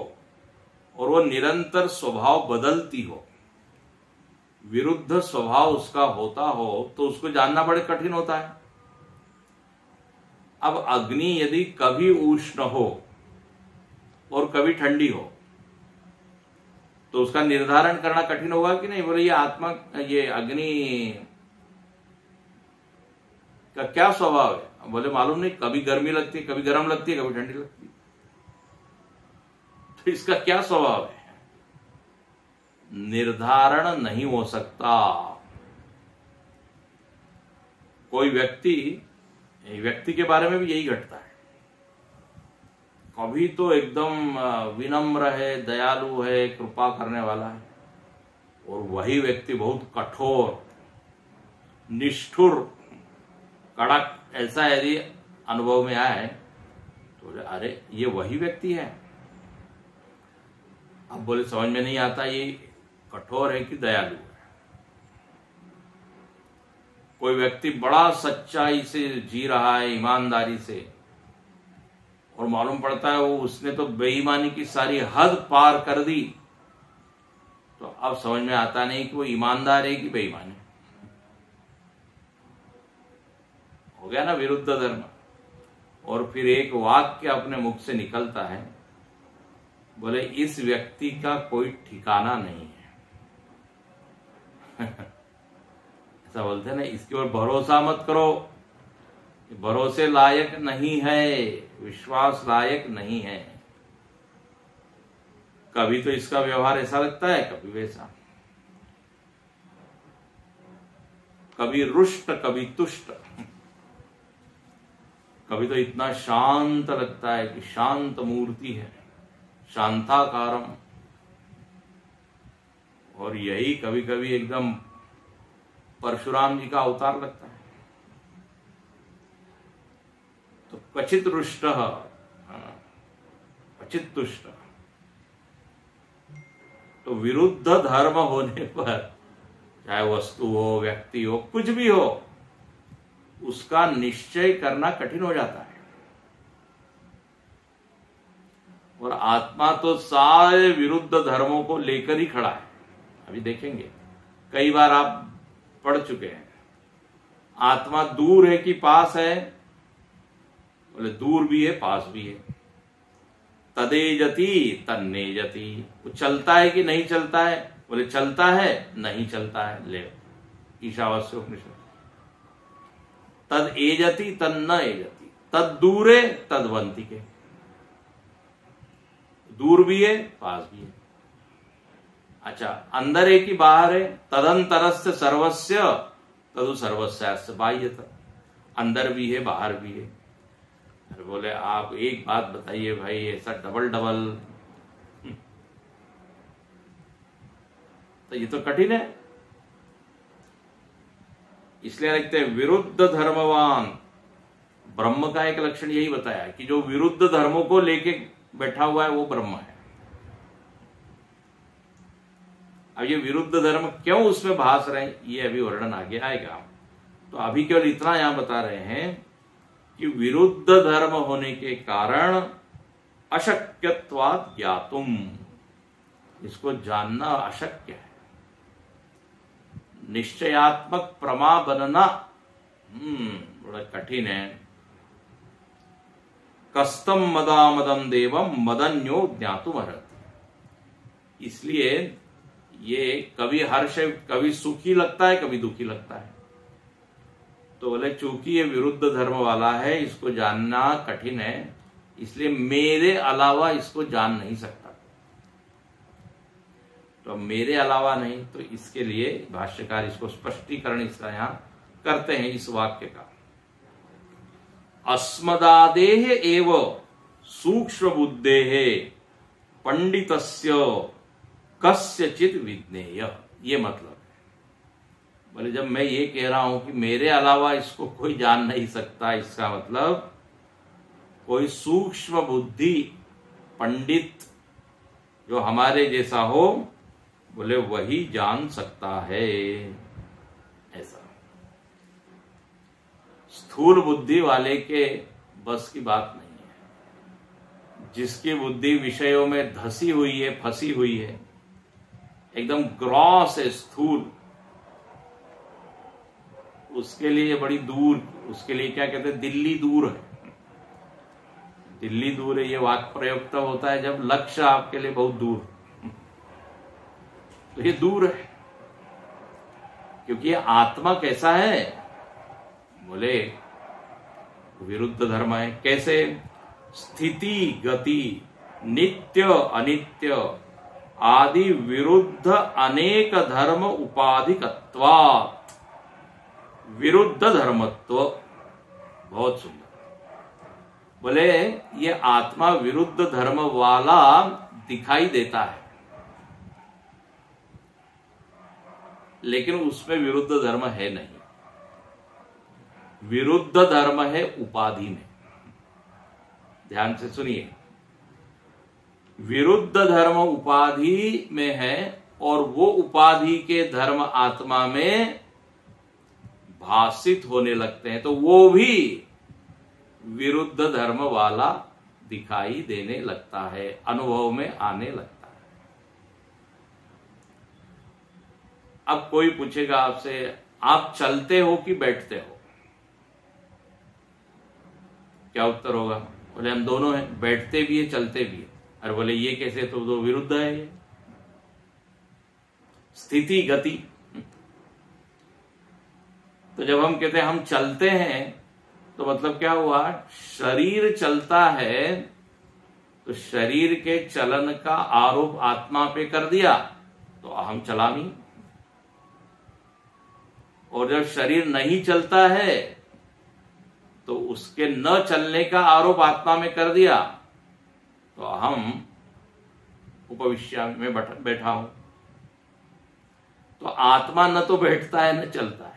और वो निरंतर स्वभाव बदलती हो, विरुद्ध स्वभाव उसका होता हो तो उसको जानना बड़े कठिन होता है। अब अग्नि यदि कभी उष्ण हो और कभी ठंडी हो तो उसका निर्धारण करना कठिन होगा कि नहीं? बोले ये आत्मा, ये अग्नि का क्या स्वभाव है? बोले मालूम नहीं, कभी गर्मी लगती है, कभी गर्म लगती है, कभी ठंडी लगती है, तो इसका क्या स्वभाव है? निर्धारण नहीं हो सकता। कोई व्यक्ति के बारे में भी यही घटता है। कभी तो एकदम विनम्र है, दयालु है, कृपा करने वाला है, और वही व्यक्ति बहुत कठोर, निष्ठुर, कड़क, ऐसा यदि अनुभव में आए तो अरे ये वही व्यक्ति है। अब बोले समझ में नहीं आता ये कठोर है कि दयालु है। कोई व्यक्ति बड़ा सच्चाई से जी रहा है, ईमानदारी से, और मालूम पड़ता है वो उसने तो बेईमानी की सारी हद पार कर दी, तो अब समझ में आता नहीं कि वो ईमानदार है कि बेईमान है। हो गया ना विरुद्ध धर्म। और फिर एक वाक्य अपने मुख से निकलता है, बोले इस व्यक्ति का कोई ठिकाना नहीं है। ऐसा बोलते हैं ना, इसके ऊपर भरोसा मत करो, भरोसे लायक नहीं है, विश्वास लायक नहीं है। कभी तो इसका व्यवहार ऐसा लगता है, कभी वैसा, कभी रुष्ट कभी तुष्ट, कभी तो इतना शांत लगता है कि शांत मूर्ति है, शांताकारम, और यही कभी कभी एकदम परशुराम जी का अवतार लगता है। तो क्वचित रुष्ट क्वचित तुष्ट। तो विरुद्ध धर्म होने पर, चाहे वस्तु हो, व्यक्ति हो, कुछ भी हो, उसका निश्चय करना कठिन हो जाता है। और आत्मा तो सारे विरुद्ध धर्मों को लेकर ही खड़ा है। अभी देखेंगे, कई बार आप पढ़ चुके हैं, आत्मा दूर है कि पास है? बोले दूर भी है, पास भी है। तदेजति तन्नेजति। वो चलता है कि नहीं चलता है? बोले चलता है, नहीं चलता है। ले ईशावास्य उपनिषद। तद एजति तन्न एजति, तद दूरे तदवंती के। दूर भी है, पास भी है। अच्छा, अंदर है कि बाहर है? तदंतरस्य सर्वस्य तदु सर्वस्यास्य बाह्यतः। अंदर भी है, बाहर भी है। अरे बोले आप एक बात बताइए भाई, ऐसा डबल डबल, तो ये तो कठिन है। इसलिए लिखते हैं विरुद्ध धर्मवान। ब्रह्म का एक लक्षण यही बताया कि जो विरुद्ध धर्मों को लेके बैठा हुआ है वो ब्रह्म है। अब ये विरुद्ध धर्म क्यों उसमें भास रहे हैं, ये अभी वर्णन आगे आएगा। तो अभी केवल इतना यहां बता रहे हैं कि विरुद्ध धर्म होने के कारण अशक्यत्वात् ज्ञातुम, इसको जानना अशक्य है। निश्चयात्मक प्रमा बनना बड़ा कठिन है। कस्तम मदामदम देवम मदन्यो ज्ञातुम अर्हति। इसलिए ये कभी हर्ष, कभी सुखी लगता है, कभी दुखी लगता है। तो बोले चूंकि ये विरुद्ध धर्म वाला है, इसको जानना कठिन है, इसलिए मेरे अलावा इसको जान नहीं सकता। तो मेरे अलावा नहीं, तो इसके लिए भाष्यकार इसको स्पष्टीकरण इसका यहां करते हैं इस वाक्य का। अस्मदादेह एव सूक्ष्म बुद्धेः पंडितस्य कस्यचित् विज्ञेय। ये मतलब है। बोले जब मैं ये कह रहा हूं कि मेरे अलावा इसको कोई जान नहीं सकता, इसका मतलब कोई सूक्ष्म बुद्धि पंडित जो हमारे जैसा हो, बोले वही जान सकता है। ऐसा स्थूल बुद्धि वाले के बस की बात नहीं है। जिसकी बुद्धि विषयों में धसी हुई है, फंसी हुई है, एकदम ग्रॉस है, स्थूल, उसके लिए बड़ी दूर, उसके लिए क्या कहते हैं, दिल्ली दूर है। दिल्ली दूर है, ये वाक्य प्रयोग तब होता है जब लक्ष्य आपके लिए बहुत दूर, तो ये दूर है। क्योंकि ये आत्मा कैसा है, बोले विरुद्ध धर्म है। कैसे? स्थिति गति नित्य अनित्य आदि विरुद्ध अनेक धर्म उपाधिकत्वात्। विरुद्ध धर्मत्व, बहुत सुंदर। बोले ये आत्मा विरुद्ध धर्म वाला दिखाई देता है, लेकिन उसमें विरुद्ध धर्म है नहीं। विरुद्ध धर्म है उपाधि में। ध्यान से सुनिए, विरुद्ध धर्म उपाधि में है और वो उपाधि के धर्म आत्मा में भाषित होने लगते हैं, तो वो भी विरुद्ध धर्म वाला दिखाई देने लगता है, अनुभव में आने लगता है। अब कोई पूछेगा आपसे, आप चलते हो कि बैठते हो? क्या उत्तर होगा? बोले हम दोनों हैं, बैठते भी है चलते भी है। अरे बोले ये कैसे, तो दो विरुद्ध है ये। स्थिति गति, तो जब हम कहते हैं हम चलते हैं, तो मतलब क्या हुआ, शरीर चलता है तो शरीर के चलन का आरोप आत्मा पे कर दिया तो अहम चलामी। और जब शरीर नहीं चलता है तो उसके न चलने का आरोप आत्मा में कर दिया तो अहम उपविश्यामि में बैठा हूं। तो आत्मा न तो बैठता है न चलता है।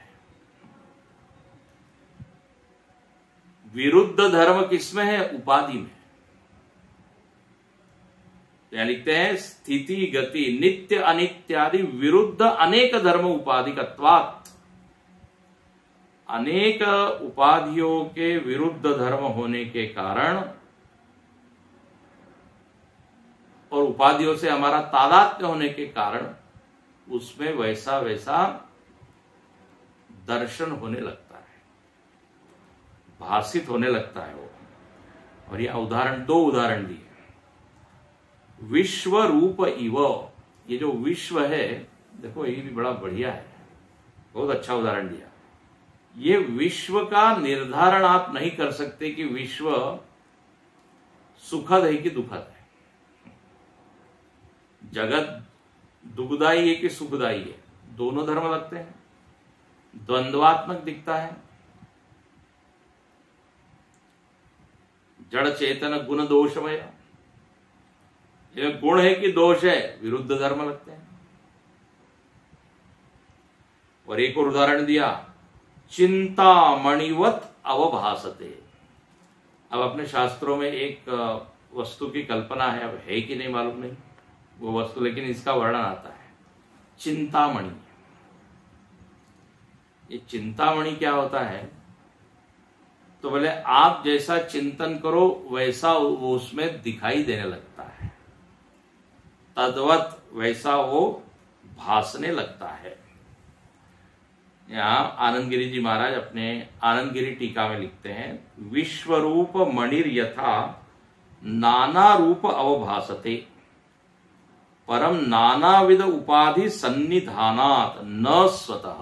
विरुद्ध धर्म किसमें है? उपाधि में। क्या लिखते हैं? स्थिति गति नित्य अनित्यादि विरुद्ध अनेक धर्म उपाधिकत्वात्। अनेक उपाधियों के विरुद्ध धर्म होने के कारण और उपाधियों से हमारा तादात्म्य होने के कारण उसमें वैसा वैसा दर्शन होने लगता है, भाषित होने लगता है वो। और ये उदाहरण, दो उदाहरण दिए। विश्व रूप इव, ये जो विश्व है, देखो ये भी बड़ा बढ़िया है, बहुत अच्छा उदाहरण दिया। ये विश्व का निर्धारण आप नहीं कर सकते कि विश्व सुखद है कि दुखद है, जगत दुखदाई है कि सुखदाई है, दोनों धर्म लगते हैं, द्वंद्वात्मक दिखता है। जड़ चेतन गुण दोषमय, गुण है कि दोष है, विरुद्ध धर्म लगते हैं। और एक और उदाहरण दिया, चिंतामणिवत अवभासते। अब अपने शास्त्रों में एक वस्तु की कल्पना है, अब है कि नहीं मालूम नहीं वो वस्तु, लेकिन इसका वर्णन आता है चिंतामणि। ये चिंतामणि क्या होता है? तो बोले आप जैसा चिंतन करो वैसा वो उसमें दिखाई देने लगता है, तद्वत वैसा वो भासने लगता है। यहां आनंदगिरी जी महाराज अपने आनंदगिरी टीका में लिखते हैं, विश्वरूप मणिर यथा नाना रूप अवभासते परम नानाविध उपाधि सन्निधानात न स्वतः।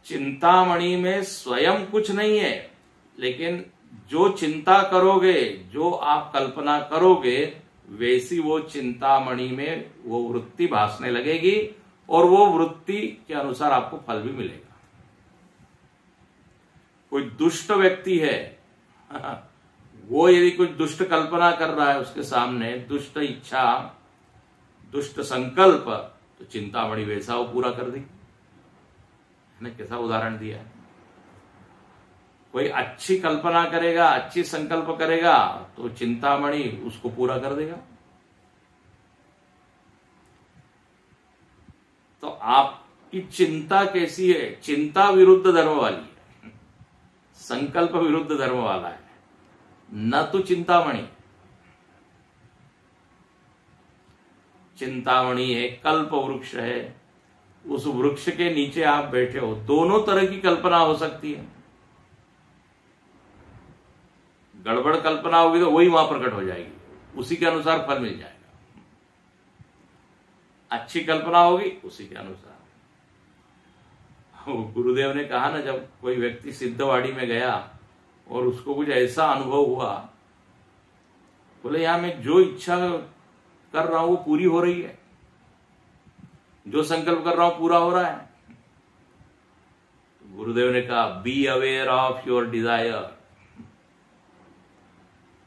चिंतामणि में स्वयं कुछ नहीं है, लेकिन जो चिंता करोगे, जो आप कल्पना करोगे, वैसी वो चिंतामणि में वो वृत्ति भासने लगेगी और वो वृत्ति के अनुसार आपको फल भी मिलेगा। कोई दुष्ट व्यक्ति है वो यदि कुछ दुष्ट कल्पना कर रहा है, उसके सामने दुष्ट इच्छा, दुष्ट संकल्प, तो चिंतामणि वैसा वो पूरा कर दी। मैंने कैसा उदाहरण दिया है। कोई अच्छी कल्पना करेगा, अच्छी संकल्प करेगा, तो चिंतामणि उसको पूरा कर देगा। तो आपकी चिंता कैसी है? चिंता विरुद्ध धर्म वाली है, संकल्प विरुद्ध धर्म वाला है, न तो चिंतामणि। चिंतामणि है, कल्प वृक्ष है, उस वृक्ष के नीचे आप बैठे हो, दोनों तरह की कल्पना हो सकती है। गड़बड़ कल्पना होगी तो वही वहां प्रकट हो जाएगी, उसी के अनुसार फल मिल जाएगा। अच्छी कल्पना होगी उसी के अनुसार। गुरुदेव ने कहा ना, जब कोई व्यक्ति सिद्धवाड़ी में गया और उसको कुछ ऐसा अनुभव हुआ, बोले यहां मैं जो इच्छा कर रहा हूं वो पूरी हो रही है, जो संकल्प कर रहा हूं पूरा हो रहा है। गुरुदेव ने कहा be aware of your desire.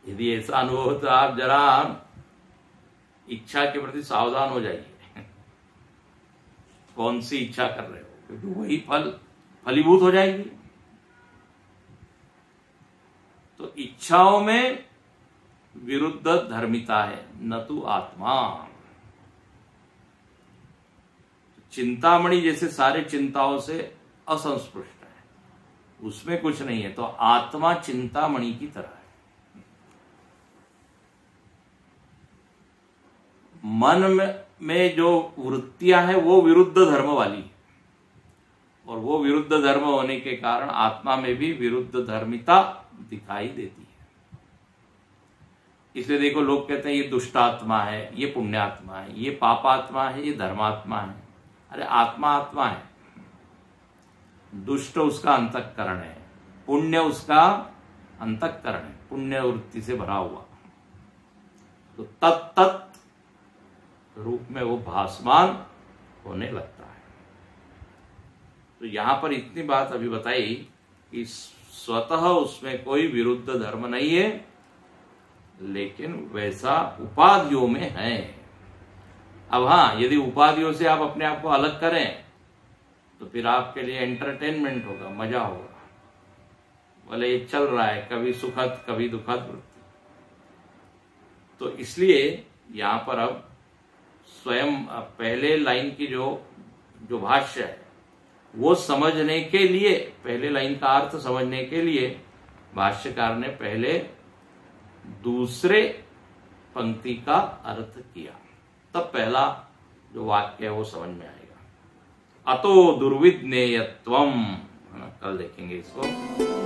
यदि ऐसा अनुभव हो तो आप जरा इच्छा के प्रति सावधान हो जाइए, कौन सी इच्छा कर रहे हो, क्योंकि वही फलीभूत हो जाएगी। तो इच्छाओं में विरुद्ध धर्मिता है, न तो आत्मा। चिंतामणि जैसे सारे चिंताओं से असंस्पृष्ट है, उसमें कुछ नहीं है, तो आत्मा चिंतामणि की तरह है। मन में जो वृत्तियां हैं वो विरुद्ध धर्म वाली है, और वो विरुद्ध धर्म होने के कारण आत्मा में भी विरुद्ध धर्मिता दिखाई देती है। इसलिए देखो, लोग कहते हैं ये दुष्ट आत्मा है, ये पुण्यात्मा है, ये पापात्मा है, ये धर्मात्मा है। अरे आत्मा आत्मा है, दुष्ट उसका अंतःकरण है, पुण्य उसका अंतःकरण है, पुण्य वृत्ति से भरा हुआ। तो तत्त रूप में वो भासमान होने लगता है। तो यहां पर इतनी बात अभी बताई कि स्वतः उसमें कोई विरुद्ध धर्म नहीं है, लेकिन वैसा उपाधियों में है। अब हाँ, यदि उपाधियों से आप अपने आप को अलग करें तो फिर आपके लिए एंटरटेनमेंट होगा, मजा होगा। बोले ये चल रहा है, कभी सुखद कभी दुखद वृत्ति। तो इसलिए यहां पर अब स्वयं पहले लाइन की जो भाष्य है वो समझने के लिए, पहले लाइन का अर्थ समझने के लिए भाष्यकार ने पहले दूसरे पंक्ति का अर्थ किया, तब पहला जो वाक्य है वो समझ में आएगा। अतो दुर्विज्ञेयत्वम, कल देखेंगे इसको।